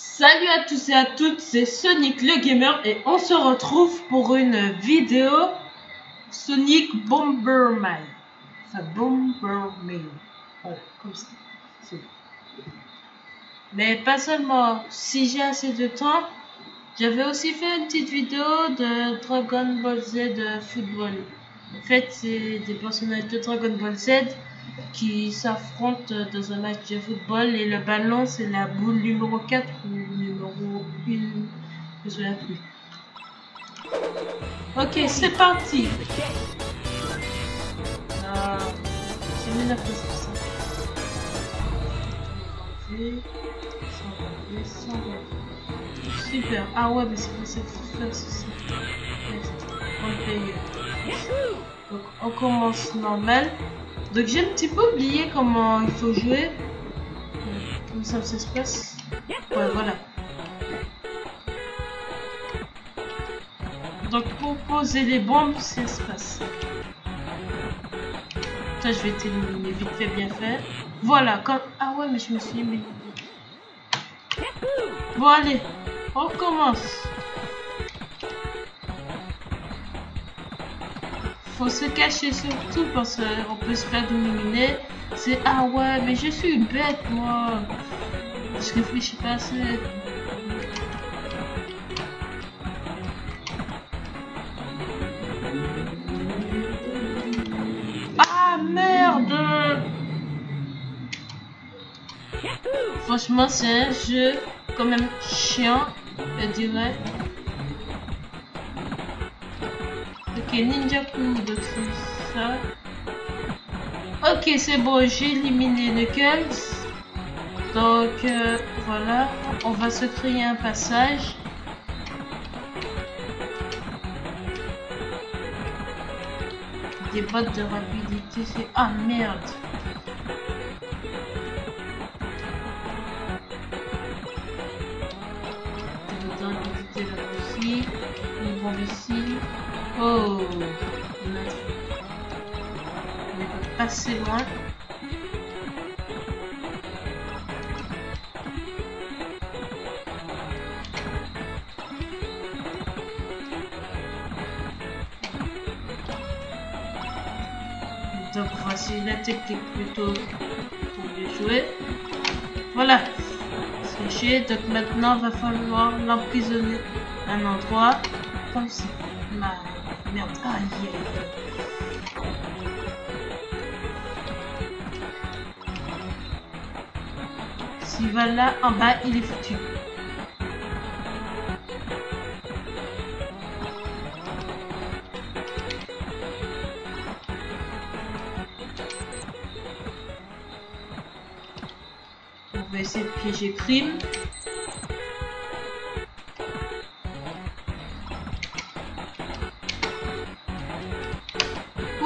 Salut à tous et à toutes, c'est Sonic le Gamer et on se retrouve pour une vidéo Sonic Bomberman. Enfin, Bomberman. Voilà, comme ça. Mais pas seulement, si j'ai assez de temps, j'avais aussi fait une petite vidéo de Dragon Ball Z de football. En fait, c'est des personnages de Dragon Ball Z qui s'affrontent dans un match de football et le ballon c'est la boule numéro 4 ou numéro 1, je me souviens plus. Ok, c'est parti. C'est 1960. Super. Ah ouais, mais c'est pas ça qu'il faut faire ceci. Donc on commence normal. Donc j'ai un petit peu oublié comment il faut jouer. Comment ça se passe. Ouais, voilà. Donc pour poser les bombes, ça se passe. Ça je vais t'éliminer vite fait, bien fait. Voilà, comme... Ah ouais, mais je me suis mis... Bon allez, on commence. Faut se cacher surtout parce qu'on peut se faire éliminer. C'est ah ouais, mais je suis bête moi. Je réfléchis pas assez. Ah merde! Franchement, c'est un jeu quand même chiant, je dirais. Ok, Ninja Coup, donc c'est ça. Ok, c'est bon, j'ai éliminé Knuckles. Donc voilà, on va se créer un passage. Des bottes de rapidité, c'est... Ah merde! De rapidité là aussi. Une bombe ici. Oh! On est pas assez loin. Donc voici la technique plutôt pour bien jouer. Voilà, c'est fait. Donc maintenant il va falloir l'emprisonner à un endroit comme ça. Merde, aïe. S'il va là en bas, il est foutu. On va essayer de piéger Prime.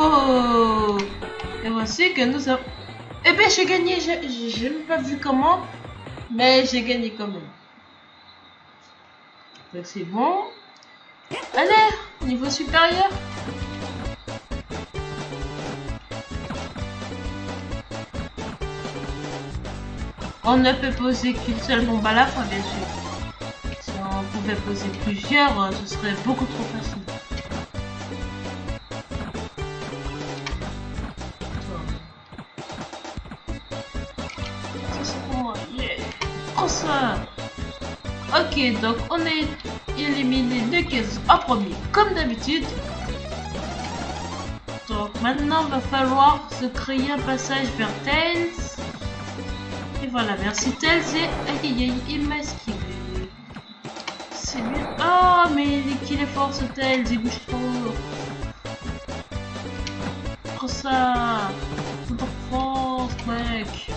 Oh! Et voici que nous avons... Eh ben j'ai gagné, j'ai même pas vu comment, mais j'ai gagné quand même. Donc c'est bon. Allez, niveau supérieur. On ne peut poser qu'une seule bombe à la fois, bien sûr. Si on pouvait poser plusieurs, ce serait beaucoup trop facile. Ça c'est pour moi, yeah. Oh ça. Ok, donc on est éliminé Knuckles en premier, comme d'habitude. Donc maintenant, il va falloir se créer un passage vers Tails. Et voilà, merci Tails et... Aïe, il m'a esquivé. C'est mieux. Oh, mais qu'il est fort ce Tails, il bouge trop. Oh ça. Tout en force, mec.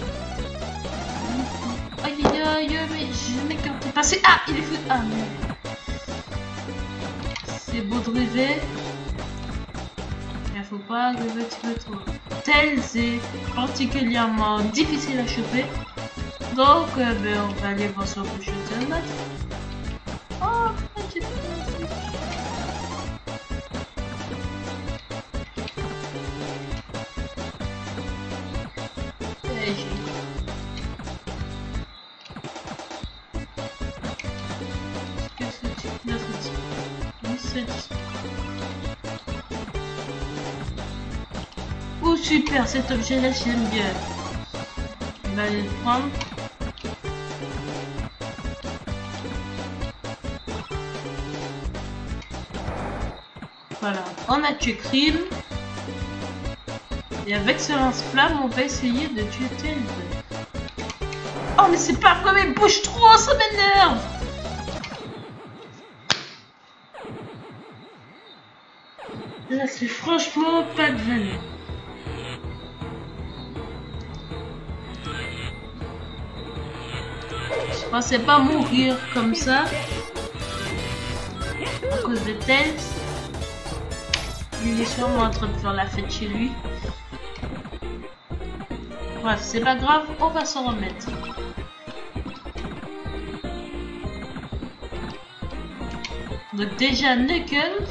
Aïe, mais je m'écarte passé. Ah, il est fou. Ah, merde. C'est beau de rêver. Il faut pas rêver un petit peu trop. Tails est particulièrement difficile à choper. Donc, ben, on va aller voir son prochain match. Oh, petit peu. fait. Oh super, cet objet-là, je l'aime bien. On va aller le prendre. Voilà, on a tué Crime. Et avec ce lance-flamme, on va essayer de tuer Tails. Oh mais c'est pas comme il bouge trop, ça m'énerve. Là c'est franchement pas de valeur. Je pensais pas mourir comme ça à cause de Tails. Il est sûrement en train de faire la fête chez lui. Bref, c'est pas grave, on va s'en remettre. Donc déjà Knuckles,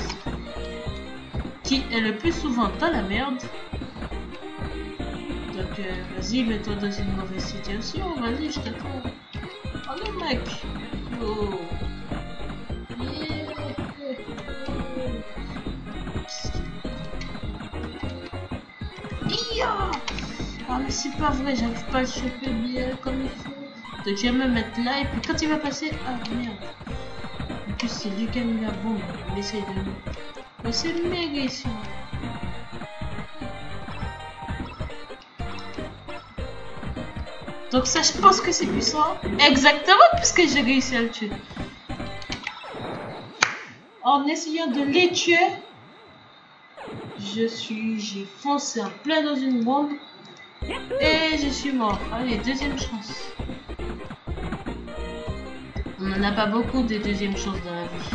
qui est le plus souvent dans la merde. Donc vas-y, mets-toi dans une mauvaise situation, vas-y, je t'attends. Oh non mec. Oh. Yeah. Ah mais c'est pas vrai, j'arrive pas à le choper bien comme il faut. Donc je vais me mettre là et puis quand il va passer... Ah merde. En plus c'est lui qui a mis la bombe. Il essaye de nous... Mais c'est méga ici. Donc ça je pense que c'est puissant. Exactement puisque j'ai réussi à le tuer. En essayant de les tuer, j'ai foncé en plein dans une bombe. Et je suis mort. Allez, deuxième chance. On n'en a pas beaucoup des deuxièmes chances dans la vie.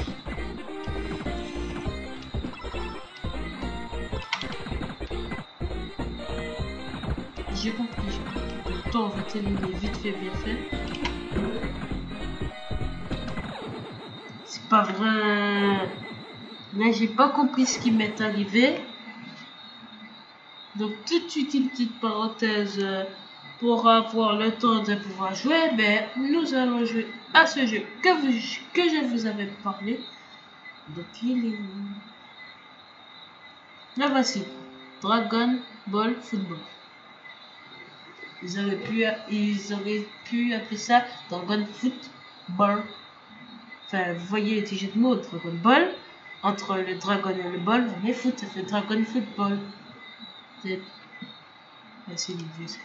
J'ai compris. Le temps va terminer vite fait, bien fait. C'est pas vrai. Là, j'ai pas compris ce qui m'est arrivé. Donc tout de suite une petite parenthèse pour avoir le temps de pouvoir jouer, ben nous allons jouer à ce jeu que je vous avais parlé. Donc il est où? Là voici, Dragon Ball Football. Ils auraient pu appeler ça Dragon Football. Enfin, vous voyez les jeux de mots, Dragon Ball. Entre le dragon et le ball, mais foot, ça fait Dragon Football. C'est vieux ça.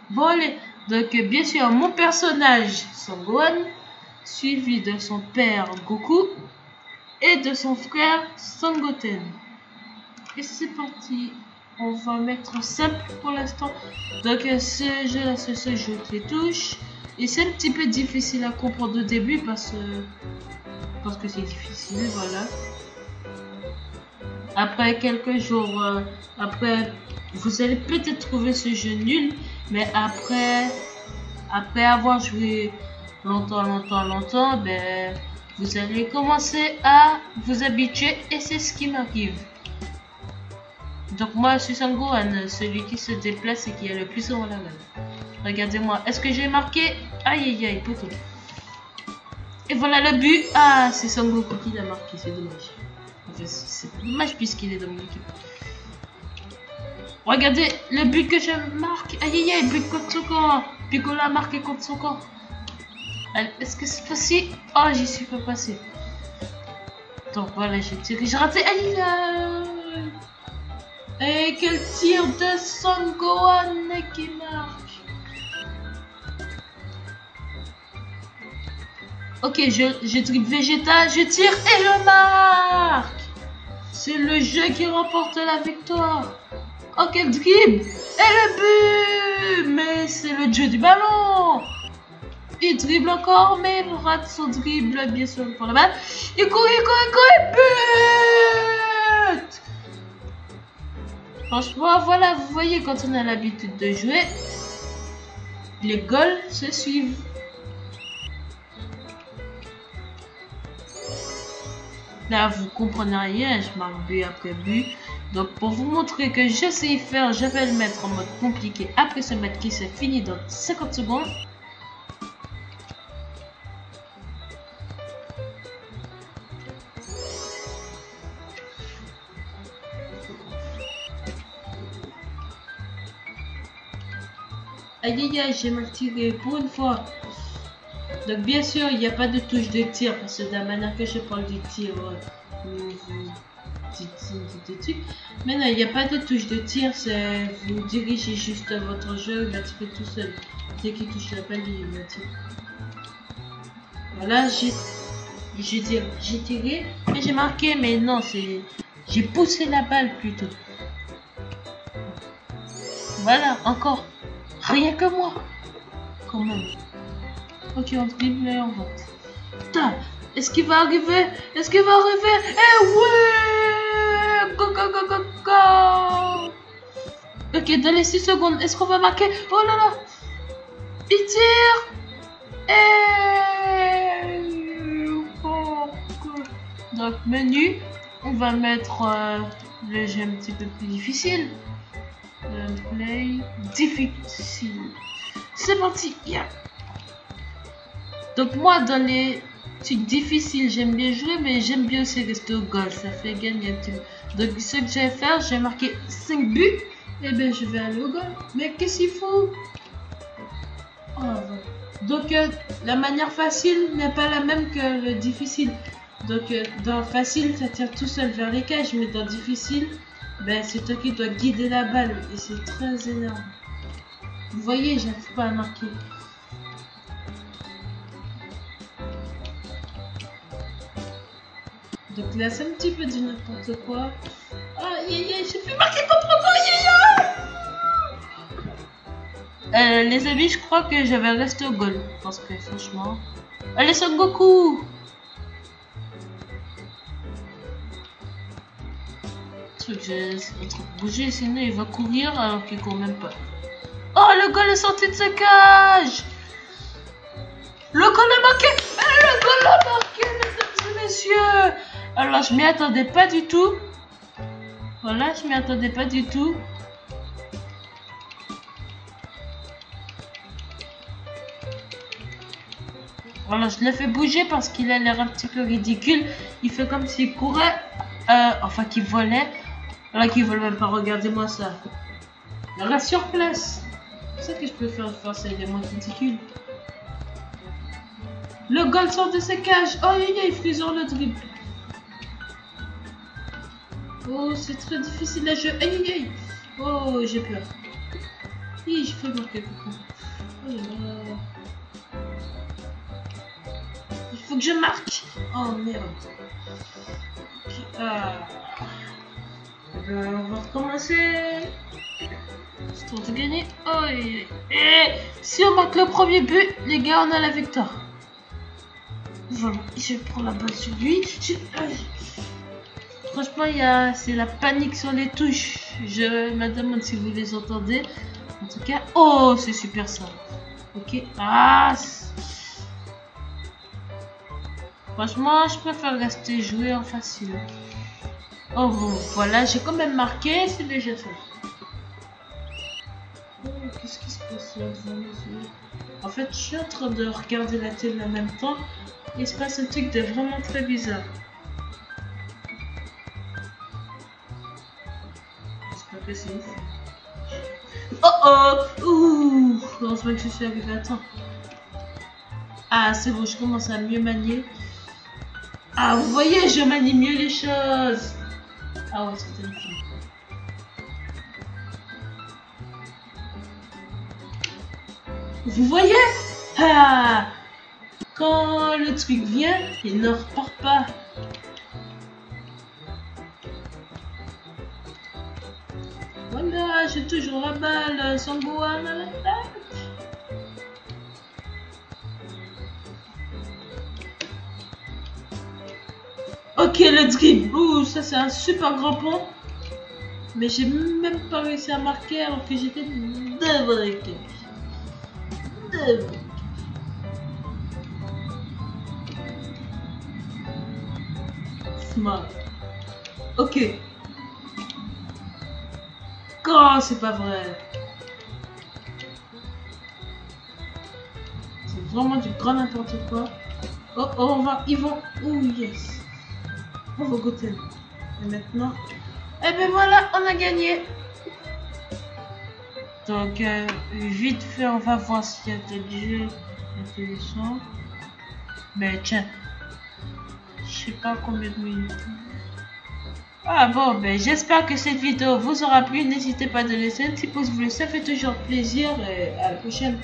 Bon allez, donc bien sûr mon personnage Son Gohan, suivi de son père Goku et de son frère Son Goten. Et c'est parti, on va mettre simple pour l'instant. Donc ce jeu là se joue avec les touches et c'est un petit peu difficile à comprendre au début parce que c'est difficile, voilà. Après quelques jours, après, vous allez peut-être trouver ce jeu nul, mais après avoir joué longtemps, ben, vous allez commencer à vous habituer et c'est ce qui m'arrive. Donc moi, je suis Son Gohan, celui qui se déplace et qui a le plus souvent la balle. Regardez-moi, est-ce que j'ai marqué? Aïe aïe aïe, poteau. Et voilà le but. Ah, c'est Son Goku qui l'a marqué, c'est dommage. C'est dommage puisqu'il est dans mon équipe. Regardez le but que je marque. Aïe aïe aïe, but contre son camp. Piccolo a marqué contre son camp. Est-ce que c'est possible? Oh, j'y suis pas passé. Donc voilà, j'ai tiré, j'ai raté. Aïe aïe. Et quel tir de Son Gohan qui marque. Ok, je dribble Vegeta, je tire et je marque. C'est le jeu qui remporte la victoire. Oh, quel dribble. Et le but. Mais c'est le jeu du ballon. Il dribble encore, mais il rate son dribble, bien sûr, pour la balle. Il court, et but. Franchement, voilà, vous voyez, quand on a l'habitude de jouer, les goals se suivent. Là, vous comprenez rien, je marque but après but. Donc, pour vous montrer que je sais y faire, je vais le mettre en mode compliqué après ce match qui s'est fini dans 50 secondes. Aïe aïe aïe, j'ai mal tiré pour une fois. Donc bien sûr, il n'y a pas de touche de tir parce que de la manière que je parle du tir, mais non, il n'y a pas de touche de tir, c'est vous dirigez juste votre jeu, il va tirer tout seul. Dès qu'il touche la balle, il va tirer. Voilà, j'ai tiré et j'ai marqué, mais non, c'est j'ai poussé la balle plutôt. Voilà, encore. Rien que moi. Quand même. Ok, on dribble et on vote. Putain, est-ce qu'il va arriver? Est-ce qu'il va arriver? Eh ouais! Go, go, go, go, go! Ok, dans les 6 secondes, est-ce qu'on va marquer? Oh là là! Il tire! Et... Donc, menu, on va mettre le jeu un petit peu plus difficile. Play difficile. C'est parti, yeah. Donc moi dans les trucs difficiles j'aime bien jouer, mais j'aime bien aussi rester au goal, ça fait gagner un petit peu. Donc ce que je vais faire, j'ai marqué 5 buts, et bien je vais aller au goal. Mais qu'est-ce qu'il faut? Oh, voilà. Donc la manière facile n'est pas la même que le difficile. Donc dans facile ça tire tout seul vers les cages, mais dans difficile ben, c'est toi qui dois guider la balle et c'est très énorme. Vous voyez, j'arrive pas à marquer. Donc là, c'est un petit peu du n'importe quoi. Aïe aïe aïe, j'ai fait marquer contre moi, aïe aïe. Les amis, je crois que je vais rester au goal. Parce que franchement... Allez, Son Goku! Je bouger, sinon il va courir alors qu'il court même pas. Oh, le goal est sorti de sa cage! Le goal a marqué! Le goal a marqué, mesdames et messieurs! Alors, je m'y attendais pas du tout. Voilà, je m'y attendais pas du tout. Voilà, je l'ai fait bouger parce qu'il a l'air un petit peu ridicule. Il fait comme s'il courait, enfin qu'il volait. Voilà, qu'il vole même pas, regardez-moi ça. Il reste sur place. C'est ça que je peux faire face à des moins ridicules. Le goal sort de ses cages. Oh, aïe aïe, frisant le dribble. Oh, c'est très difficile à jouer. Aïe aïe aïe. Oh, j'ai peur. Oui, je fais marquer beaucoup. Oh là là. Il faut que je marque. Oh merde. Ok, on va recommencer. C'est pour de gagner. Oh, et si on marque le premier but, les gars, on a la victoire. Voilà, je prends la balle sur lui. Franchement, c'est la panique sur les touches. Je me demande si vous les entendez. En tout cas, oh, c'est super ça. Ok. Franchement, je préfère rester jouer en facile. Oh bon, voilà, j'ai quand même marqué, c'est déjà fait. Oh, qu'est-ce qui se passe là devant mes yeux? En fait, je suis en train de regarder la télé en même temps. Il se passe un truc de vraiment très bizarre. J'espère que c'est ouf. Oh oh! Ouh! Heureusement que je suis arrivé à temps. Ah, c'est bon, je commence à mieux manier. Ah, vous voyez, je manie mieux les choses. Ah ouais, c'était une fille. Vous voyez? Ah! Quand le truc vient, il ne repart pas. Voilà, j'ai toujours la balle, Son Gohan à l'attaque. Ok, le dribble. Ouh, ça c'est un super grand pont. Mais j'ai même pas réussi à marquer alors que j'étais devant les cages. Smart. Ok. Oh, c'est pas vrai. C'est vraiment du grand n'importe quoi. Oh, oh, ils vont. Oh, yes. On va goûter. Et maintenant. Eh ben voilà, on a gagné. Donc, vite fait, on va voir s'il y a d'autres jeux intéressants. Mais tiens, je sais pas combien de minutes. Ah bon, ben j'espère que cette vidéo vous aura plu. N'hésitez pas à laisser un petit pouce bleu, ça fait toujours plaisir. Et à la prochaine.